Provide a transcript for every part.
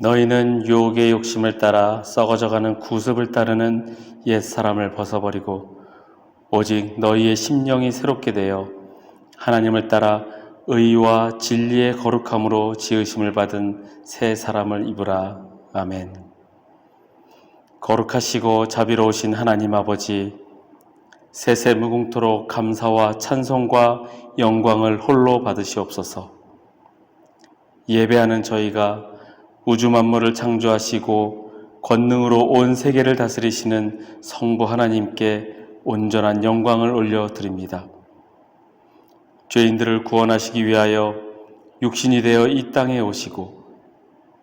너희는 유혹의 욕심을 따라 썩어져가는 구습을 따르는 옛사람을 벗어버리고 오직 너희의 심령이 새롭게 되어 하나님을 따라 의와 진리의 거룩함으로 지으심을 받은 새 사람을 입으라. 아멘. 거룩하시고 자비로우신 하나님 아버지, 세세 무궁토록 감사와 찬송과 영광을 홀로 받으시옵소서. 예배하는 저희가 우주 만물을 창조하시고 권능으로 온 세계를 다스리시는 성부 하나님께 온전한 영광을 올려드립니다. 죄인들을 구원하시기 위하여 육신이 되어 이 땅에 오시고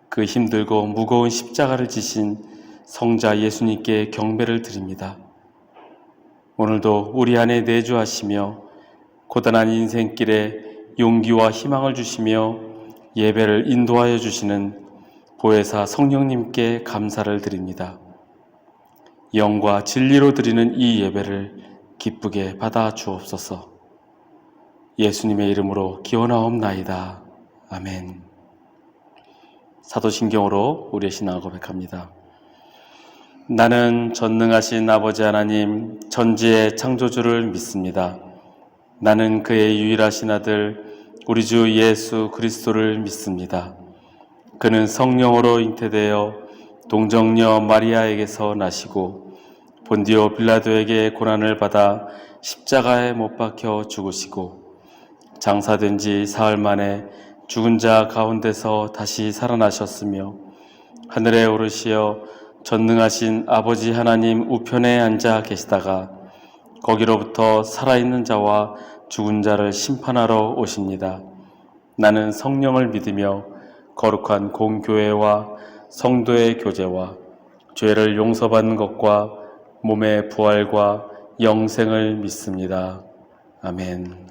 그 힘들고 무거운 십자가를 지신 성자 예수님께 경배를 드립니다. 오늘도 우리 안에 내주하시며 고단한 인생길에 용기와 희망을 주시며 예배를 인도하여 주시는 보혜사 성령님께 감사를 드립니다. 영과 진리로 드리는 이 예배를 기쁘게 받아 주옵소서. 예수님의 이름으로 기원하옵나이다. 아멘. 사도신경으로 우리의 신앙을 고백합니다. 나는 전능하신 아버지 하나님 전지의 창조주를 믿습니다. 나는 그의 유일하신 아들 우리 주 예수 그리스도를 믿습니다. 그는 성령으로 잉태되어 동정녀 마리아에게서 나시고 본디오 빌라도에게 고난을 받아 십자가에 못 박혀 죽으시고 장사된 지 사흘 만에 죽은 자 가운데서 다시 살아나셨으며 하늘에 오르시어 전능하신 아버지 하나님 우편에 앉아 계시다가 거기로부터 살아있는 자와 죽은 자를 심판하러 오십니다. 나는 성령을 믿으며 거룩한 공교회와 성도의 교제와 죄를 용서받는 것과 몸의 부활과 영생을 믿습니다. 아멘.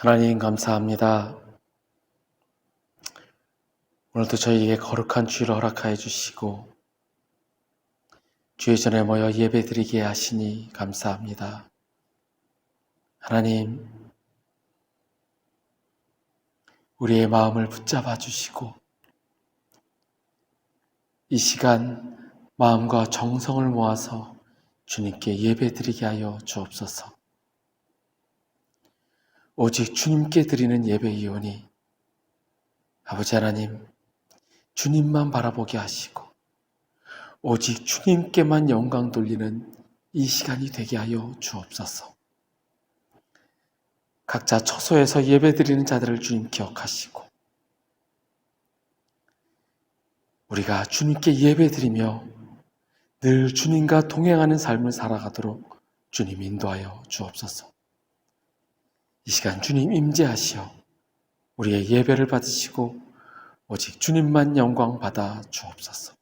하나님 감사합니다. 오늘도 저희에게 거룩한 주일을 허락하여 주시고 주의 전에 모여 예배드리게 하시니 감사합니다. 하나님, 우리의 마음을 붙잡아 주시고 이 시간 마음과 정성을 모아서 주님께 예배드리게 하여 주옵소서. 오직 주님께 드리는 예배이오니 아버지 하나님, 주님만 바라보게 하시고 오직 주님께만 영광 돌리는 이 시간이 되게 하여 주옵소서. 각자 처소에서 예배드리는 자들을 주님 기억하시고 우리가 주님께 예배드리며 늘 주님과 동행하는 삶을 살아가도록 주님 인도하여 주옵소서. 이 시간 주님 임재하시어 우리의 예배를 받으시고 오직 주님만 영광 받아 주옵소서.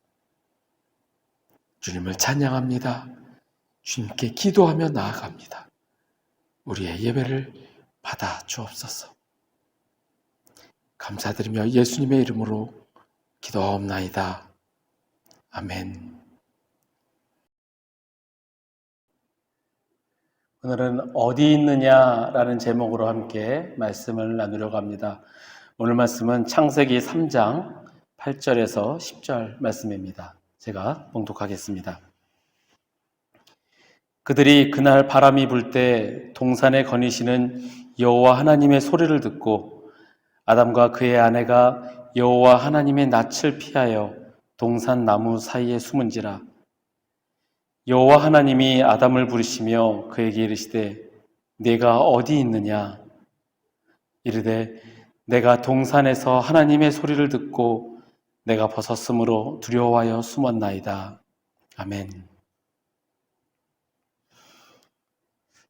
주님을 찬양합니다. 주님께 기도하며 나아갑니다. 우리의 예배를 받아 주옵소서. 감사드리며 예수님의 이름으로 기도하옵나이다. 아멘. 오늘은 어디 있느냐라는 제목으로 함께 말씀을 나누려고 합니다. 오늘 말씀은 창세기 3장 8절에서 10절 말씀입니다. 제가 봉독하겠습니다. 그들이 그날 바람이 불 때 동산에 거니시는 여호와 하나님의 소리를 듣고 아담과 그의 아내가 여호와 하나님의 낯을 피하여 동산 나무 사이에 숨은지라. 여호와 하나님이 아담을 부르시며 그에게 이르시되 네가 어디 있느냐? 이르되 내가 동산에서 하나님의 소리를 듣고 내가 벗었으므로 두려워하여 숨었나이다. 아멘.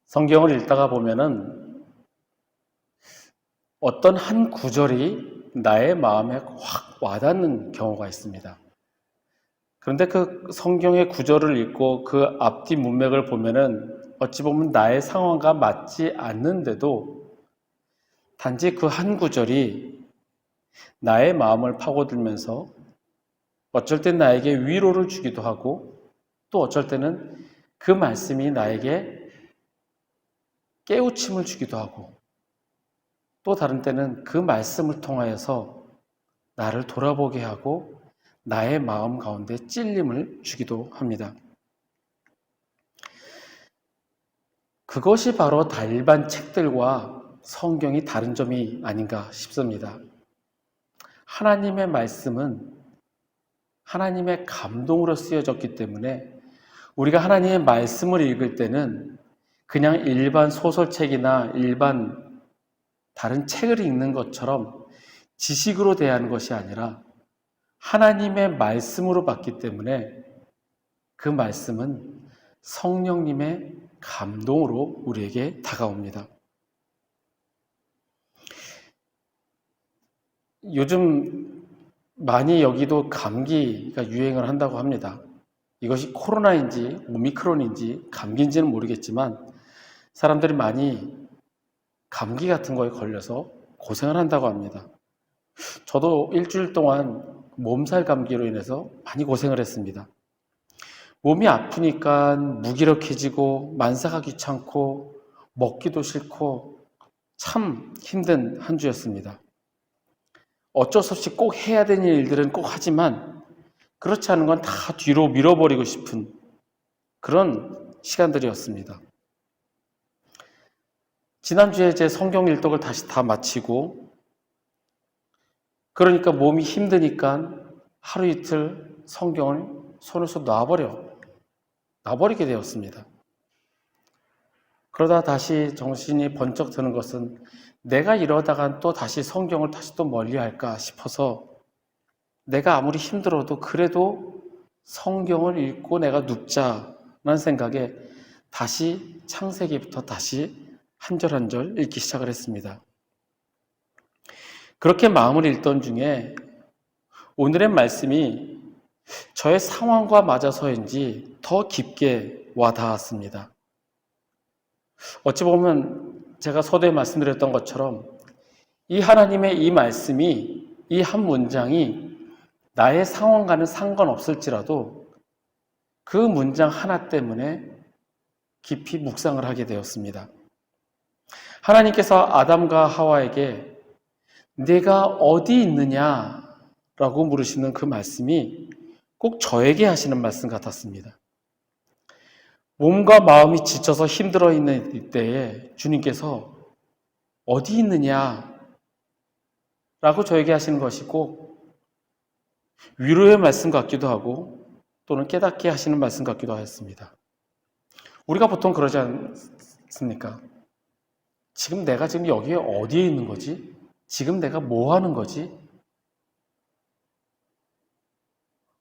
성경을 읽다가 보면은 어떤 한 구절이 나의 마음에 확 와닿는 경우가 있습니다. 그런데 그 성경의 구절을 읽고 그 앞뒤 문맥을 보면은 어찌 보면 나의 상황과 맞지 않는데도 단지 그 한 구절이 나의 마음을 파고들면서 어쩔 땐 나에게 위로를 주기도 하고 또 어쩔 때는 그 말씀이 나에게 깨우침을 주기도 하고 또 다른 때는 그 말씀을 통하여서 나를 돌아보게 하고 나의 마음 가운데 찔림을 주기도 합니다. 그것이 바로 다 일반 책들과 성경이 다른 점이 아닌가 싶습니다. 하나님의 말씀은 하나님의 감동으로 쓰여졌기 때문에 우리가 하나님의 말씀을 읽을 때는 그냥 일반 소설책이나 일반 다른 책을 읽는 것처럼 지식으로 대하는 것이 아니라 하나님의 말씀으로 봤기 때문에 그 말씀은 성령님의 감동으로 우리에게 다가옵니다. 요즘 많이 여기도 감기가 유행을 한다고 합니다. 이것이 코로나인지 오미크론인지 감기인지는 모르겠지만 사람들이 많이 감기 같은 거에 걸려서 고생을 한다고 합니다. 저도 일주일 동안 몸살 감기로 인해서 많이 고생을 했습니다. 몸이 아프니까 무기력해지고 만사가 귀찮고 먹기도 싫고 참 힘든 한 주였습니다. 어쩔 수 없이 꼭 해야 되는 일들은 꼭 하지만 그렇지 않은 건 다 뒤로 밀어버리고 싶은 그런 시간들이었습니다. 지난주에 제 성경 일독을 다시 다 마치고 그러니까 몸이 힘드니까 하루 이틀 성경을 손에서 놔버리게 되었습니다. 그러다 다시 정신이 번쩍 드는 것은 내가 이러다간 또 다시 성경을 다시 또 멀리할까 싶어서 내가 아무리 힘들어도 그래도 성경을 읽고 내가 눕자라는 생각에 다시 창세기부터 다시 한 절 한 절 읽기 시작을 했습니다. 그렇게 마음을 읽던 중에 오늘의 말씀이 저의 상황과 맞아서인지 더 깊게 와닿았습니다. 어찌 보면 제가 서두에 말씀드렸던 것처럼 이 하나님의 이 말씀이, 이 한 문장이 나의 상황과는 상관없을지라도 그 문장 하나 때문에 깊이 묵상을 하게 되었습니다. 하나님께서 아담과 하와에게 내가 어디 있느냐라고 물으시는 그 말씀이 꼭 저에게 하시는 말씀 같았습니다. 몸과 마음이 지쳐서 힘들어 있는 이때에 주님께서 어디 있느냐라고 저에게 하시는 것이 꼭 위로의 말씀 같기도 하고 또는 깨닫게 하시는 말씀 같기도 하였습니다. 우리가 보통 그러지 않습니까? 지금 내가 지금 여기에 어디에 있는 거지? 지금 내가 뭐 하는 거지?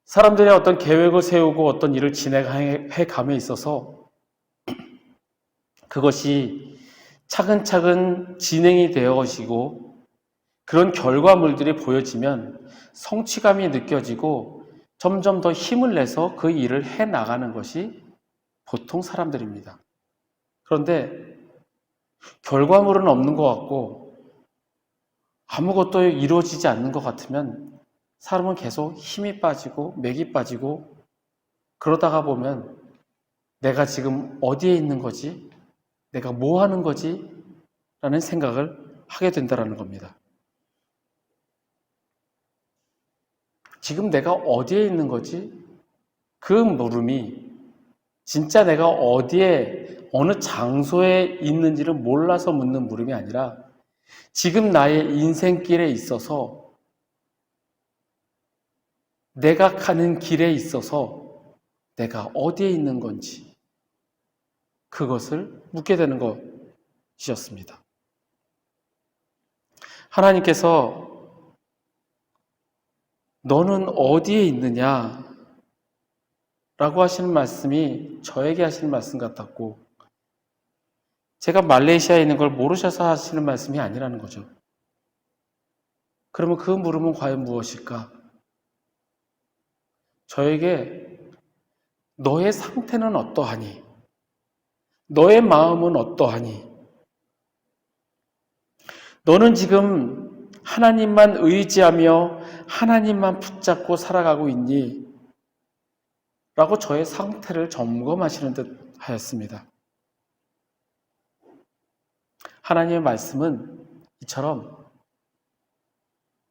사람들이 어떤 계획을 세우고 어떤 일을 진행해 감에 있어서 그것이 차근차근 진행이 되어지고 그런 결과물들이 보여지면 성취감이 느껴지고 점점 더 힘을 내서 그 일을 해 나가는 것이 보통 사람들입니다. 그런데 결과물은 없는 것 같고 아무것도 이루어지지 않는 것 같으면 사람은 계속 힘이 빠지고 맥이 빠지고 그러다가 보면 내가 지금 어디에 있는 거지? 내가 뭐 하는 거지? 라는 생각을 하게 된다는 겁니다. 지금 내가 어디에 있는 거지? 그 물음이 진짜 내가 어디에 어느 장소에 있는지를 몰라서 묻는 물음이 아니라 지금 나의 인생길에 있어서 내가 가는 길에 있어서 내가 어디에 있는 건지 그것을 묻게 되는 것이었습니다. 하나님께서 너는 어디에 있느냐? 라고 하시는 말씀이 저에게 하시는 말씀 같았고 제가 말레이시아에 있는 걸 모르셔서 하시는 말씀이 아니라는 거죠. 그러면 그 물음은 과연 무엇일까? 저에게 너의 상태는 어떠하니? 너의 마음은 어떠하니? 너는 지금 하나님만 의지하며 하나님만 붙잡고 살아가고 있니? 라고 저의 상태를 점검하시는 듯 하였습니다. 하나님의 말씀은 이처럼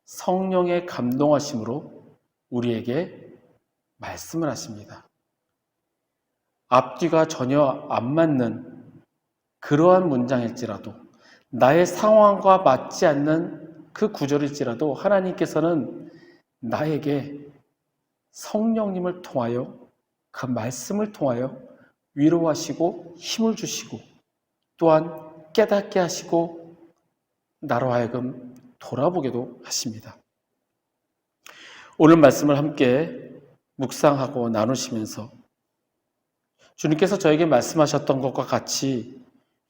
성령의 감동하심으로 우리에게 말씀을 하십니다. 앞뒤가 전혀 안 맞는 그러한 문장일지라도 나의 상황과 맞지 않는 그 구절일지라도 하나님께서는 나에게 성령님을 통하여 그 말씀을 통하여 위로하시고 힘을 주시고 또한 깨닫게 하시고 나로 하여금 돌아보게도 하십니다. 오늘 말씀을 함께 묵상하고 나누시면서 주님께서 저에게 말씀하셨던 것과 같이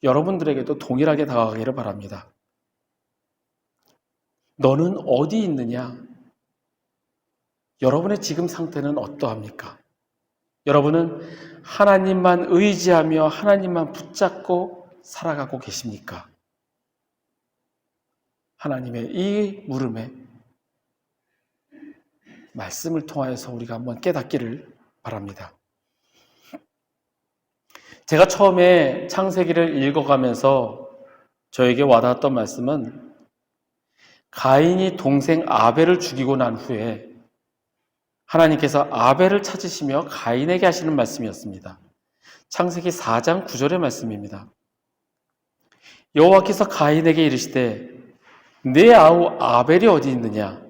여러분들에게도 동일하게 다가가기를 바랍니다. 너는 어디 있느냐? 여러분의 지금 상태는 어떠합니까? 여러분은 하나님만 의지하며 하나님만 붙잡고 살아가고 계십니까? 하나님의 이 물음에 말씀을 통하여서 우리가 한번 깨닫기를 바랍니다. 제가 처음에 창세기를 읽어가면서 저에게 와닿았던 말씀은 가인이 동생 아벨을 죽이고 난 후에 하나님께서 아벨을 찾으시며 가인에게 하시는 말씀이었습니다. 창세기 4장 9절의 말씀입니다. 여호와께서 가인에게 이르시되 내 아우 아벨이 어디 있느냐?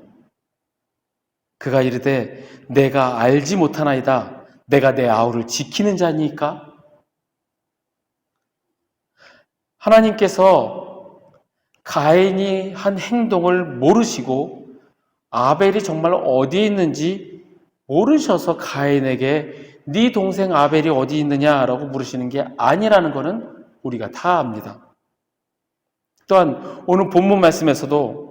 그가 이르되 내가 알지 못하나이다. 내가 내 아우를 지키는 자니까? 하나님께서 가인이 한 행동을 모르시고 아벨이 정말 어디에 있는지 모르셔서 가인에게 네 동생 아벨이 어디 있느냐라고 물으시는 게 아니라는 것은 우리가 다 압니다. 또한 오늘 본문 말씀에서도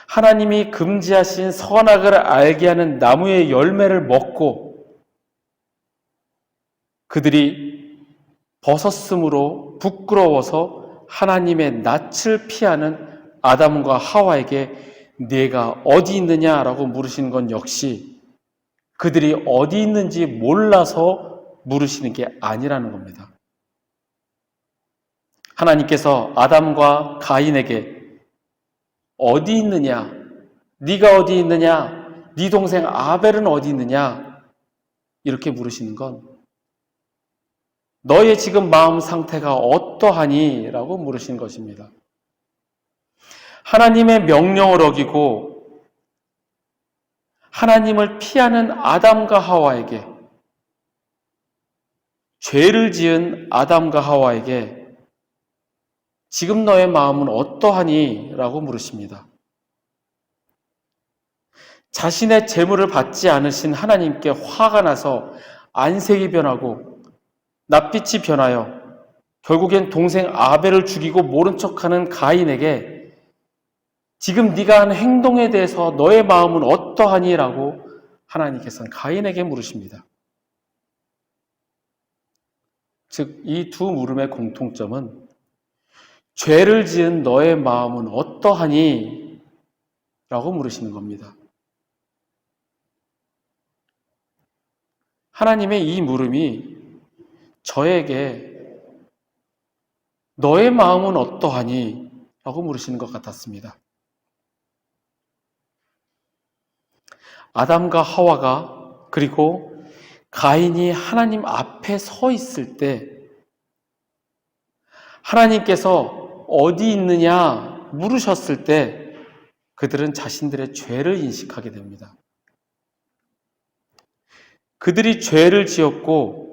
하나님이 금지하신 선악을 알게 하는 나무의 열매를 먹고 그들이 벗었으므로 부끄러워서 하나님의 낯을 피하는 아담과 하와에게 네가 어디 있느냐라고 물으시는 건 역시 그들이 어디 있는지 몰라서 물으시는 게 아니라는 겁니다. 하나님께서 아담과 가인에게 어디 있느냐? 네가 어디 있느냐? 네 동생 아벨은 어디 있느냐? 이렇게 물으시는 건 너의 지금 마음 상태가 어떠하니? 라고 물으신 것입니다. 하나님의 명령을 어기고 하나님을 피하는 아담과 하와에게 죄를 지은 아담과 하와에게 지금 너의 마음은 어떠하니? 라고 물으십니다. 자신의 재물을 받지 않으신 하나님께 화가 나서 안색이 변하고 낯빛이 변하여 결국엔 동생 아벨을 죽이고 모른 척하는 가인에게 지금 네가 한 행동에 대해서 너의 마음은 어떠하니? 라고 하나님께서는 가인에게 물으십니다. 즉, 이 두 물음의 공통점은 죄를 지은 너의 마음은 어떠하니? 라고 물으시는 겁니다. 하나님의 이 물음이 저에게 너의 마음은 어떠하니? 라고 물으시는 것 같았습니다. 아담과 하와가 그리고 가인이 하나님 앞에 서 있을 때 하나님께서 어디 있느냐 물으셨을 때 그들은 자신들의 죄를 인식하게 됩니다. 그들이 죄를 지었고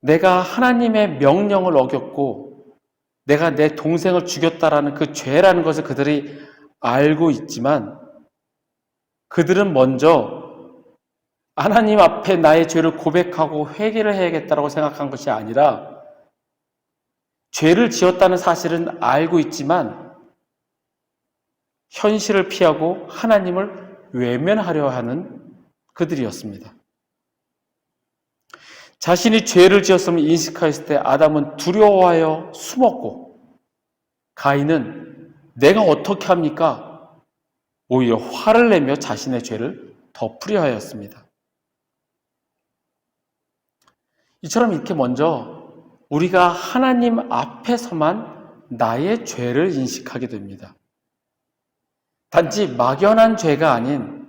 내가 하나님의 명령을 어겼고 내가 내 동생을 죽였다라는 그 죄라는 것을 그들이 알고 있지만 그들은 먼저 하나님 앞에 나의 죄를 고백하고 회개를 해야겠다고 생각한 것이 아니라 죄를 지었다는 사실은 알고 있지만 현실을 피하고 하나님을 외면하려 하는 그들이었습니다. 자신이 죄를 지었음을 인식하였을 때 아담은 두려워하여 숨었고 가인은 내가 어떻게 합니까? 오히려 화를 내며 자신의 죄를 덮으려 하였습니다. 이처럼 이렇게 먼저 우리가 하나님 앞에서만 나의 죄를 인식하게 됩니다. 단지 막연한 죄가 아닌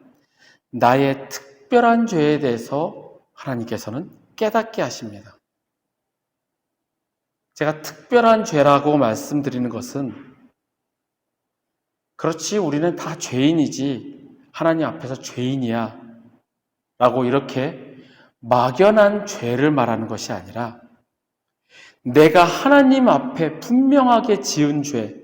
나의 특별한 죄에 대해서 하나님께서는 깨닫게 하십니다. 제가 특별한 죄라고 말씀드리는 것은 그렇지 우리는 다 죄인이지 하나님 앞에서 죄인이야 라고 이렇게 막연한 죄를 말하는 것이 아니라 내가 하나님 앞에 분명하게 지은 죄,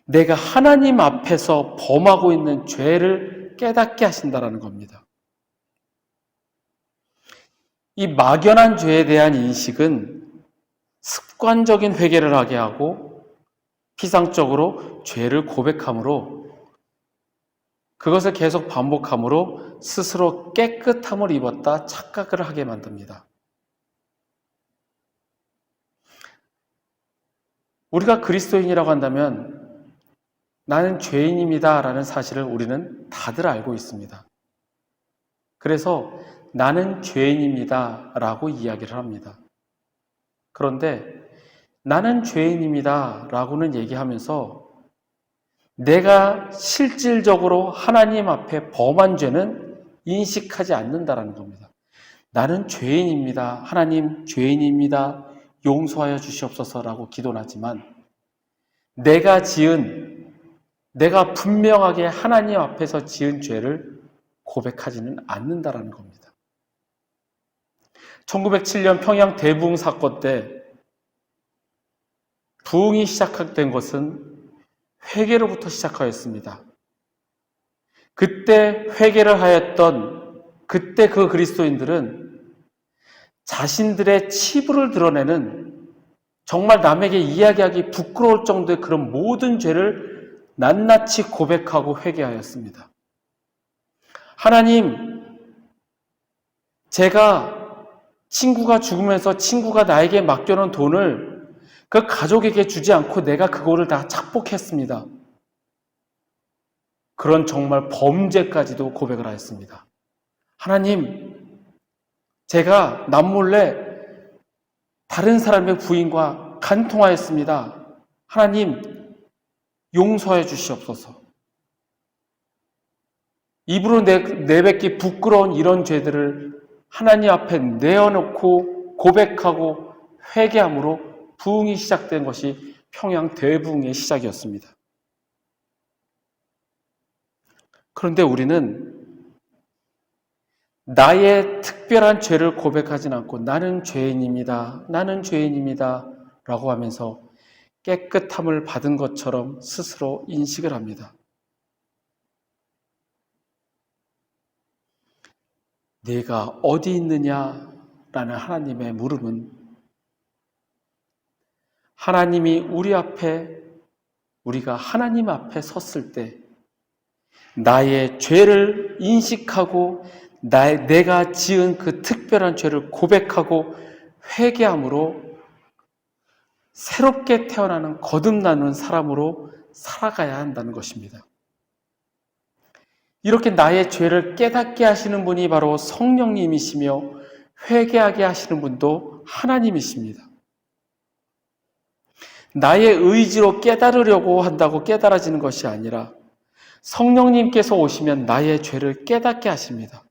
내가 하나님 앞에서 범하고 있는 죄를 깨닫게 하신다는 겁니다. 이 막연한 죄에 대한 인식은 습관적인 회개를 하게 하고 피상적으로 죄를 고백함으로 그것을 계속 반복함으로 스스로 깨끗함을 입었다 착각을 하게 만듭니다. 우리가 그리스도인이라고 한다면 나는 죄인입니다 라는 사실을 우리는 다들 알고 있습니다. 그래서 나는 죄인입니다 라고 이야기를 합니다. 그런데 나는 죄인입니다 라고는 얘기하면서 내가 실질적으로 하나님 앞에 범한 죄는 인식하지 않는다라는 겁니다. 나는 죄인입니다. 하나님 죄인입니다. 용서하여 주시옵소서라고 기도는 하지만 내가 분명하게 하나님 앞에서 지은 죄를 고백하지는 않는다라는 겁니다. 1907년 평양 대부흥 사건 때 부흥이 시작된 것은 회개로부터 시작하였습니다. 그때 회개를 하였던 그때 그 그리스도인들은 자신들의 치부를 드러내는 정말 남에게 이야기하기 부끄러울 정도의 그런 모든 죄를 낱낱이 고백하고 회개하였습니다. 하나님, 제가 친구가 죽으면서 친구가 나에게 맡겨놓은 돈을 그 가족에게 주지 않고 내가 그거를 다 착복했습니다. 그런 정말 범죄까지도 고백을 하였습니다. 하나님, 제가 남몰래 다른 사람의 부인과 간통하였습니다. 하나님, 용서해 주시옵소서. 입으로 내뱉기 부끄러운 이런 죄들을 하나님 앞에 내어놓고 고백하고 회개함으로 부흥이 시작된 것이 평양 대부흥의 시작이었습니다. 그런데 우리는 나의 특별한 죄를 고백하진 않고 나는 죄인입니다. 나는 죄인입니다. 라고 하면서 깨끗함을 받은 것처럼 스스로 인식을 합니다. 네가 어디 있느냐라는 하나님의 물음은 하나님이 우리가 하나님 앞에 섰을 때 나의 죄를 인식하고 내가 지은 그 특별한 죄를 고백하고 회개함으로 새롭게 태어나는 거듭나는 사람으로 살아가야 한다는 것입니다. 이렇게 나의 죄를 깨닫게 하시는 분이 바로 성령님이시며 회개하게 하시는 분도 하나님이십니다. 나의 의지로 깨달으려고 한다고 깨달아지는 것이 아니라 성령님께서 오시면 나의 죄를 깨닫게 하십니다.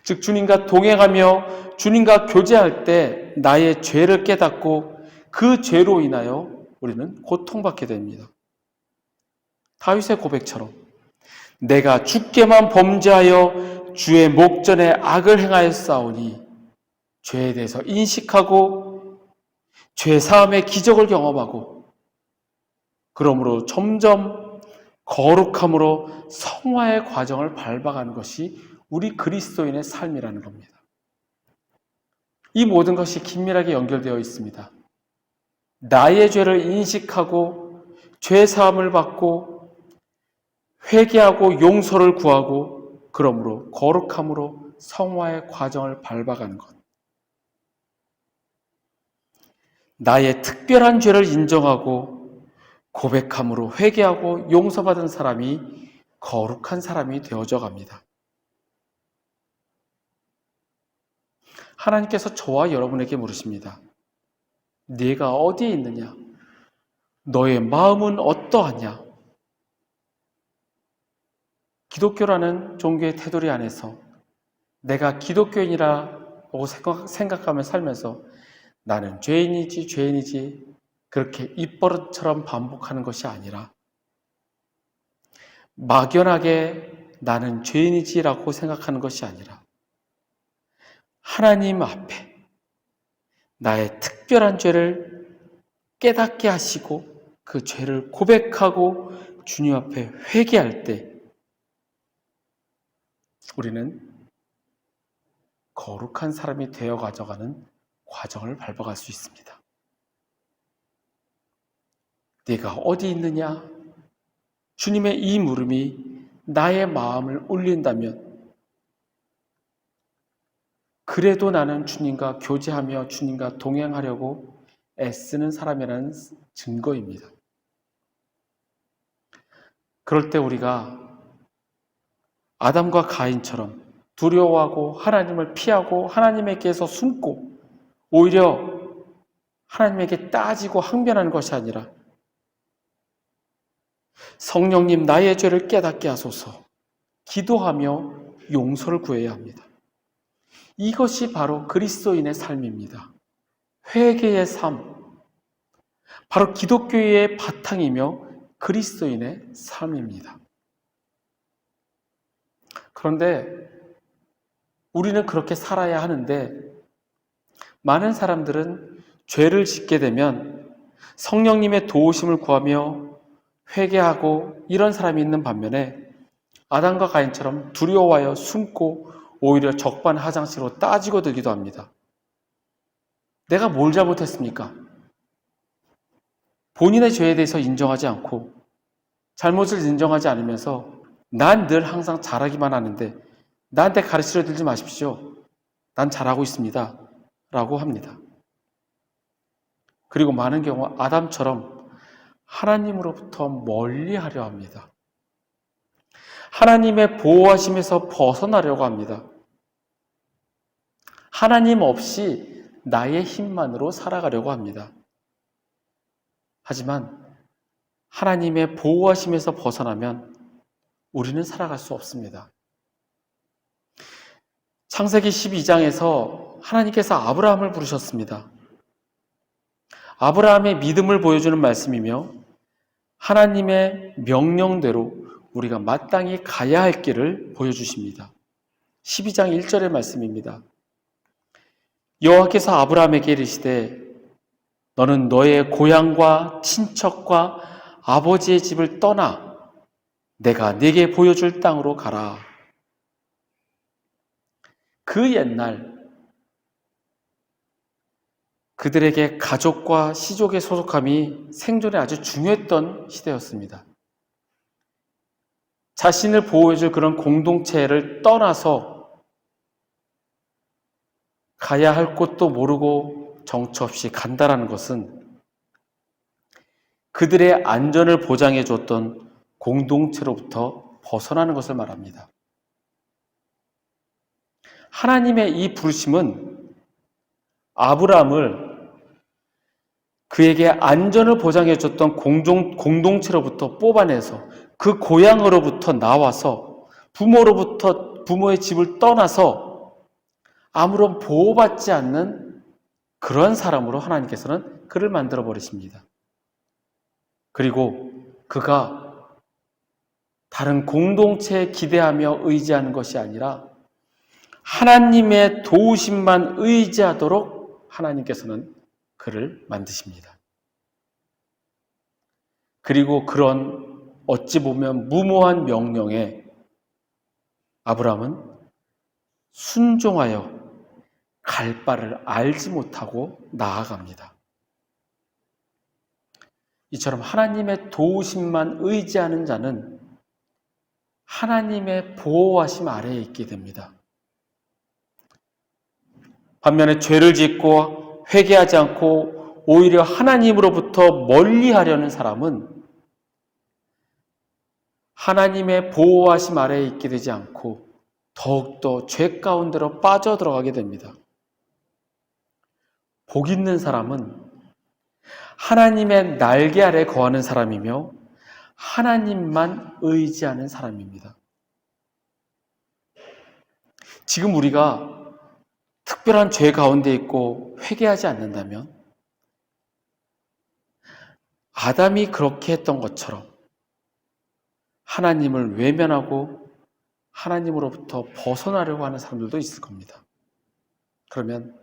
즉 주님과 동행하며 주님과 교제할 때 나의 죄를 깨닫고 그 죄로 인하여 우리는 고통받게 됩니다. 다윗의 고백처럼 내가 주께만 범죄하여 주의 목전에 악을 행하였사오니 죄에 대해서 인식하고 죄 사함의 기적을 경험하고 그러므로 점점 거룩함으로 성화의 과정을 밟아가는 것이 우리 그리스도인의 삶이라는 겁니다. 이 모든 것이 긴밀하게 연결되어 있습니다. 나의 죄를 인식하고 죄 사함을 받고 회개하고 용서를 구하고 그러므로 거룩함으로 성화의 과정을 밟아가는 것. 나의 특별한 죄를 인정하고 고백함으로 회개하고 용서받은 사람이 거룩한 사람이 되어져 갑니다. 하나님께서 저와 여러분에게 물으십니다. 네가 어디에 있느냐? 너의 마음은 어떠하냐? 기독교라는 종교의 테두리 안에서 내가 기독교인이라고 생각하며 살면서 나는 죄인이지 그렇게 입버릇처럼 반복하는 것이 아니라 막연하게 나는 죄인이지라고 생각하는 것이 아니라 하나님 앞에 나의 특별한 죄를 깨닫게 하시고 그 죄를 고백하고 주님 앞에 회개할 때 우리는 거룩한 사람이 되어 가져가는 과정을 밟아갈 수 있습니다. 네가 어디 있느냐? 주님의 이 물음이 나의 마음을 울린다면 그래도 나는 주님과 교제하며 주님과 동행하려고 애쓰는 사람이라는 증거입니다. 그럴 때 우리가 아담과 가인처럼 두려워하고 하나님을 피하고 하나님에게서 숨고 오히려 하나님에게 따지고 항변하는 것이 아니라 성령님 나의 죄를 깨닫게 하소서 기도하며 용서를 구해야 합니다. 이것이 바로 그리스도인의 삶입니다. 회개의 삶, 바로 기독교의 바탕이며 그리스도인의 삶입니다. 그런데 우리는 그렇게 살아야 하는데 많은 사람들은 죄를 짓게 되면 성령님의 도우심을 구하며 회개하고 이런 사람이 있는 반면에 아담과 가인처럼 두려워하여 숨고 오히려 적반하장식으로 따지고 들기도 합니다. 내가 뭘 잘못했습니까? 본인의 죄에 대해서 인정하지 않고 잘못을 인정하지 않으면서 난 늘 항상 잘하기만 하는데 나한테 가르쳐 들지 마십시오. 난 잘하고 있습니다. 라고 합니다. 그리고 많은 경우 아담처럼 하나님으로부터 멀리하려 합니다. 하나님의 보호하심에서 벗어나려고 합니다. 하나님 없이 나의 힘만으로 살아가려고 합니다. 하지만 하나님의 보호하심에서 벗어나면 우리는 살아갈 수 없습니다. 창세기 12장에서 하나님께서 아브라함을 부르셨습니다. 아브라함의 믿음을 보여주는 말씀이며 하나님의 명령대로 우리가 마땅히 가야 할 길을 보여주십니다. 12장 1절의 말씀입니다. 여호와께서 아브라함에게 이르시되 너는 너의 고향과 친척과 아버지의 집을 떠나 내가 네게 보여줄 땅으로 가라. 그 옛날 그들에게 가족과 시족의 소속함이 생존에 아주 중요했던 시대였습니다. 자신을 보호해줄 그런 공동체를 떠나서 가야 할 곳도 모르고 정처 없이 간다라는 것은 그들의 안전을 보장해 줬던 공동체로부터 벗어나는 것을 말합니다. 하나님의 이 부르심은 아브라함을 그에게 안전을 보장해 줬던 공동체로부터 뽑아내서 그 고향으로부터 나와서 부모의 집을 떠나서 아무런 보호받지 않는 그런 사람으로 하나님께서는 그를 만들어 버리십니다. 그리고 그가 다른 공동체에 기대하며 의지하는 것이 아니라 하나님의 도우심만 의지하도록 하나님께서는 그를 만드십니다. 그리고 그런 어찌 보면 무모한 명령에 아브라함은 순종하여 갈 바를 알지 못하고 나아갑니다. 이처럼 하나님의 도우심만 의지하는 자는 하나님의 보호하심 아래에 있게 됩니다. 반면에 죄를 짓고 회개하지 않고 오히려 하나님으로부터 멀리하려는 사람은 하나님의 보호하심 아래에 있게 되지 않고 더욱더 죄 가운데로 빠져들어가게 됩니다. 복 있는 사람은 하나님의 날개 아래 거하는 사람이며 하나님만 의지하는 사람입니다. 지금 우리가 특별한 죄 가운데 있고 회개하지 않는다면 아담이 그렇게 했던 것처럼 하나님을 외면하고 하나님으로부터 벗어나려고 하는 사람들도 있을 겁니다. 그러면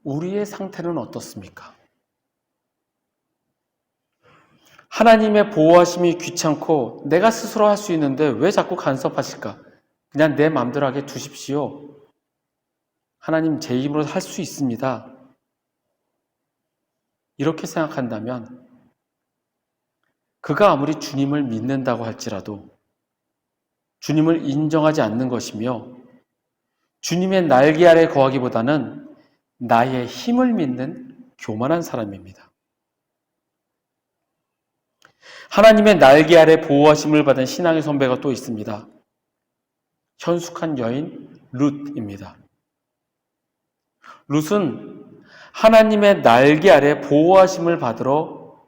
우리의 상태는 어떻습니까? 하나님의 보호하심이 귀찮고 내가 스스로 할 수 있는데 왜 자꾸 간섭하실까? 그냥 내 마음대로 하게 두십시오. 하나님 제 힘으로 할 수 있습니다. 이렇게 생각한다면 그가 아무리 주님을 믿는다고 할지라도 주님을 인정하지 않는 것이며 주님의 날개 아래 거하기보다는 나의 힘을 믿는 교만한 사람입니다. 하나님의 날개 아래 보호하심을 받은 신앙의 선배가 또 있습니다. 현숙한 여인 룻입니다. 룻은 하나님의 날개 아래 보호하심을 받으러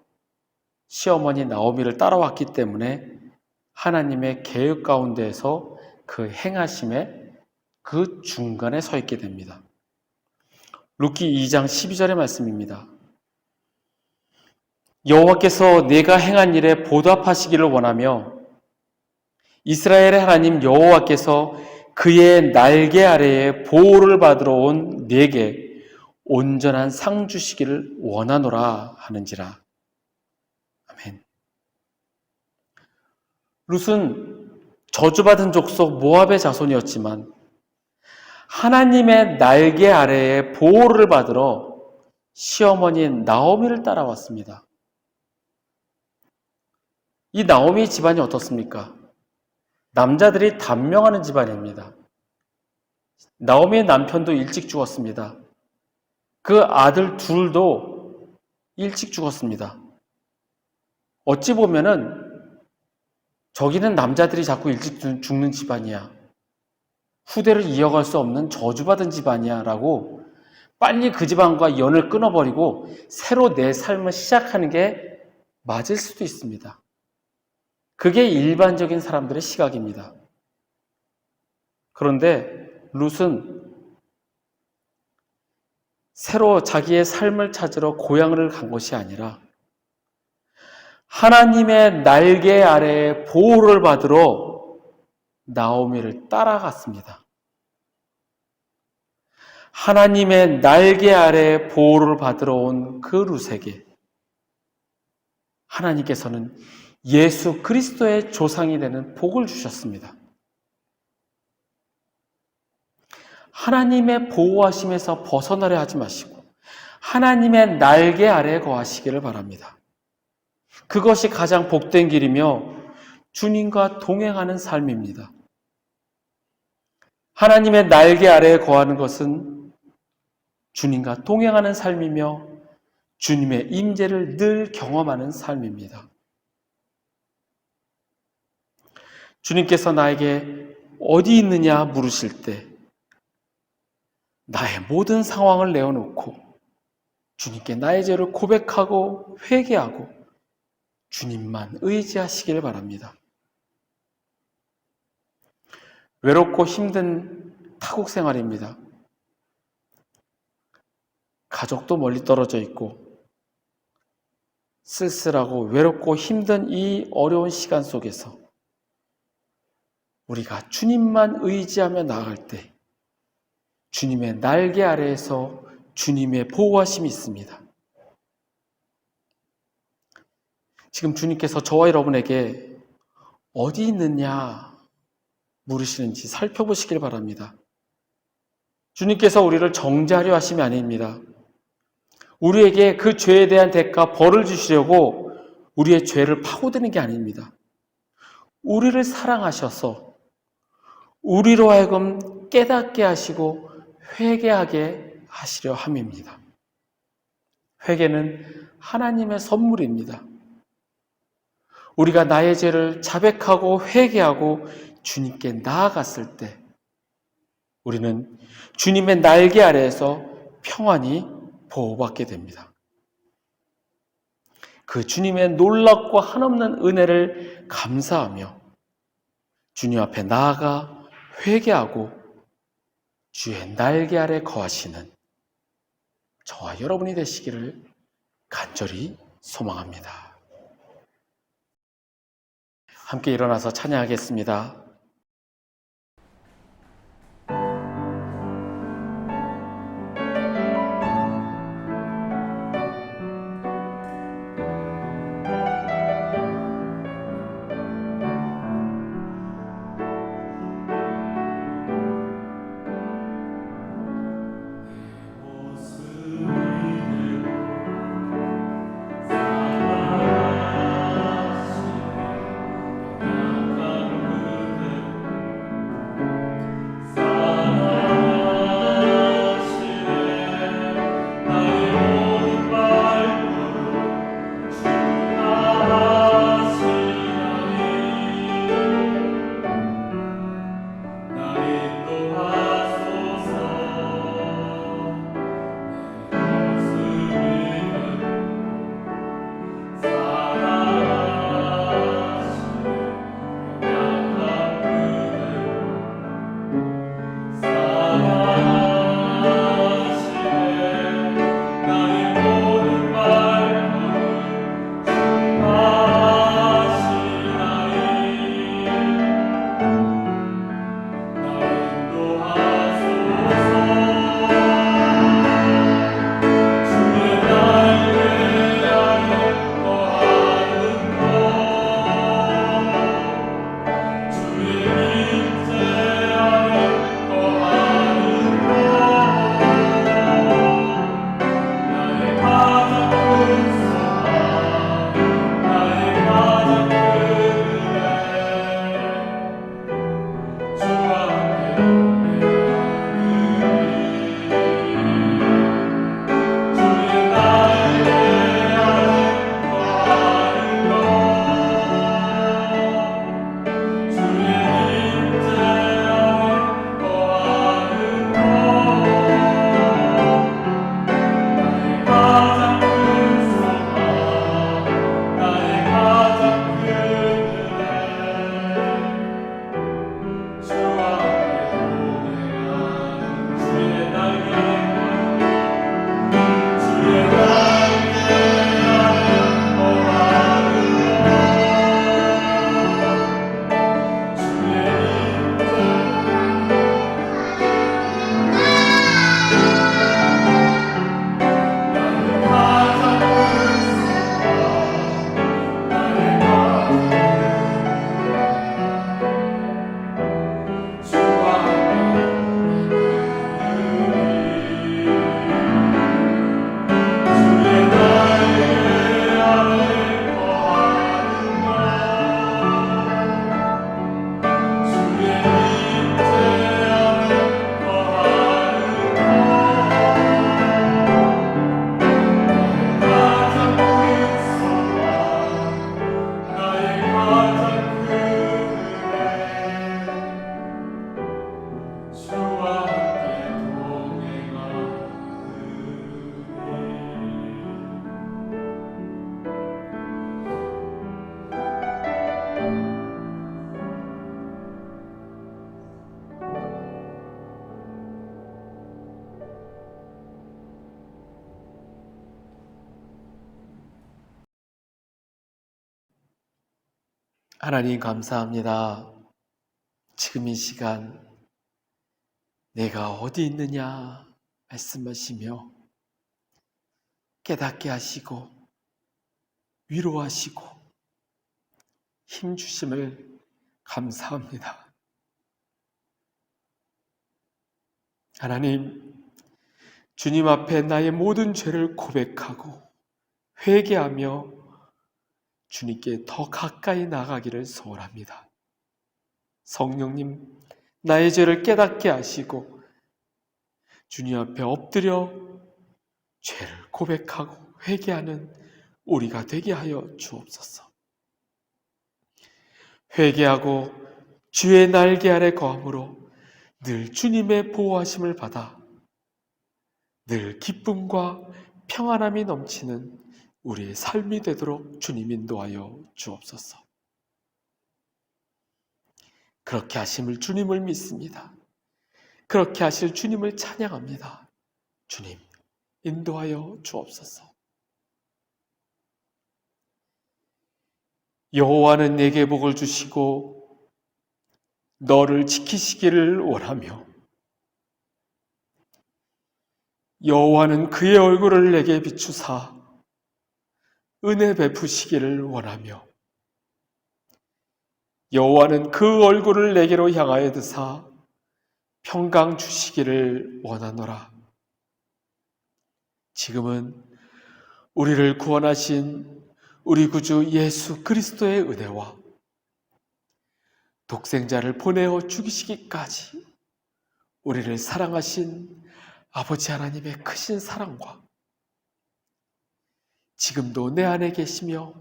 시어머니 나오미를 따라왔기 때문에 하나님의 계획 가운데에서 그 행하심의 그 중간에 서 있게 됩니다. 룻기 2장 12절의 말씀입니다. 여호와께서 내가 행한 일에 보답하시기를 원하며 이스라엘의 하나님 여호와께서 그의 날개 아래에 보호를 받으러 온 내게 온전한 상 주시기를 원하노라 하는지라. 아멘. 룻은 저주받은 족속 모압의 자손이었지만 하나님의 날개 아래에 보호를 받으러 시어머니 나오미를 따라왔습니다. 이 나오미 집안이 어떻습니까? 남자들이 단명하는 집안입니다. 나오미의 남편도 일찍 죽었습니다. 그 아들 둘도 일찍 죽었습니다. 어찌 보면은 저기는 남자들이 자꾸 일찍 죽는 집안이야. 후대를 이어갈 수 없는 저주받은 집안이야 라고 빨리 그 집안과 연을 끊어버리고 새로 내 삶을 시작하는 게 맞을 수도 있습니다. 그게 일반적인 사람들의 시각입니다. 그런데 룻은 새로 자기의 삶을 찾으러 고향을 간 것이 아니라 하나님의 날개 아래에 보호를 받으러 나오미를 따라갔습니다. 하나님의 날개 아래에 보호를 받으러 온 그 룻에게 하나님께서는 예수 그리스도의 조상이 되는 복을 주셨습니다. 하나님의 보호하심에서 벗어나려 하지 마시고 하나님의 날개 아래에 거하시기를 바랍니다. 그것이 가장 복된 길이며 주님과 동행하는 삶입니다. 하나님의 날개 아래에 거하는 것은 주님과 동행하는 삶이며 주님의 임재를 늘 경험하는 삶입니다. 주님께서 나에게 어디 있느냐 물으실 때 나의 모든 상황을 내어놓고 주님께 나의 죄를 고백하고 회개하고 주님만 의지하시길 바랍니다. 외롭고 힘든 타국 생활입니다. 가족도 멀리 떨어져 있고 쓸쓸하고 외롭고 힘든 이 어려운 시간 속에서 우리가 주님만 의지하며 나아갈 때 주님의 날개 아래에서 주님의 보호하심이 있습니다. 지금 주님께서 저와 여러분에게 어디 있느냐 물으시는지 살펴보시길 바랍니다. 주님께서 우리를 정죄하려 하심이 아닙니다. 우리에게 그 죄에 대한 대가 벌을 주시려고 우리의 죄를 파고드는 게 아닙니다. 우리를 사랑하셔서 우리로 하여금 깨닫게 하시고 회개하게 하시려 함입니다. 회개는 하나님의 선물입니다. 우리가 나의 죄를 자백하고 회개하고 주님께 나아갔을 때 우리는 주님의 날개 아래에서 평안히 보호받게 됩니다. 그 주님의 놀랍고 한없는 은혜를 감사하며 주님 앞에 나아가 회개하고 주의 날개 아래 거하시는 저와 여러분이 되시기를 간절히 소망합니다. 함께 일어나서 찬양하겠습니다. 하나님 감사합니다. 지금 이 시간 내가 어디 있느냐 말씀하시며 깨닫게 하시고 위로하시고 힘 주심을 감사합니다. 하나님, 주님 앞에 나의 모든 죄를 고백하고 회개하며 주님께 더 가까이 나가기를 소원합니다. 성령님, 나의 죄를 깨닫게 하시고 주님 앞에 엎드려 죄를 고백하고 회개하는 우리가 되게 하여 주옵소서. 회개하고 주의 날개 아래 거함으로 늘 주님의 보호하심을 받아 늘 기쁨과 평안함이 넘치는 우리의 삶이 되도록 주님 인도하여 주옵소서. 그렇게 하심을 주님을 믿습니다. 그렇게 하실 주님을 찬양합니다. 주님, 인도하여 주옵소서. 여호와는 내게 복을 주시고 너를 지키시기를 원하며 여호와는 그의 얼굴을 내게 비추사 은혜 베푸시기를 원하며 여호와는 그 얼굴을 내게로 향하여 드사 평강 주시기를 원하노라. 지금은 우리를 구원하신 우리 구주 예수 그리스도의 은혜와 독생자를 보내어 죽이시기까지 우리를 사랑하신 아버지 하나님의 크신 사랑과 지금도 내 안에 계시며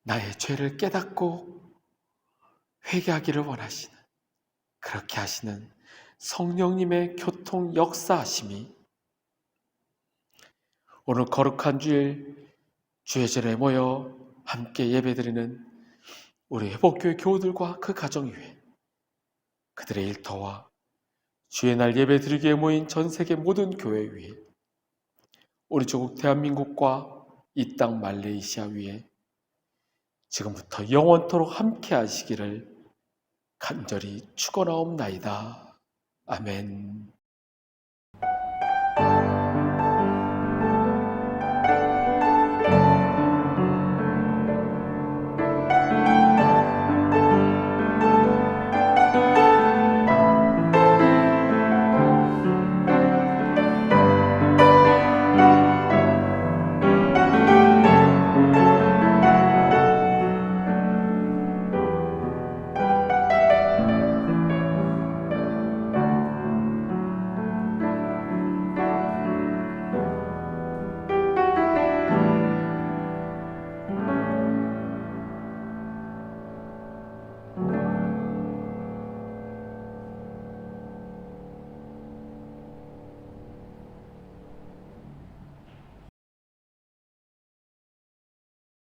나의 죄를 깨닫고 회개하기를 원하시는, 그렇게 하시는 성령님의 교통 역사하심이 오늘 거룩한 주일 주의절에 모여 함께 예배드리는 우리 회복교회 교우들과 그 가정 위에, 그들의 일터와 주의 날 예배드리기에 모인 전 세계 모든 교회 위에, 우리 조국 대한민국과 이 땅 말레이시아 위에 지금부터 영원토록 함께 하시기를 간절히 축원하옵나이다. 아멘.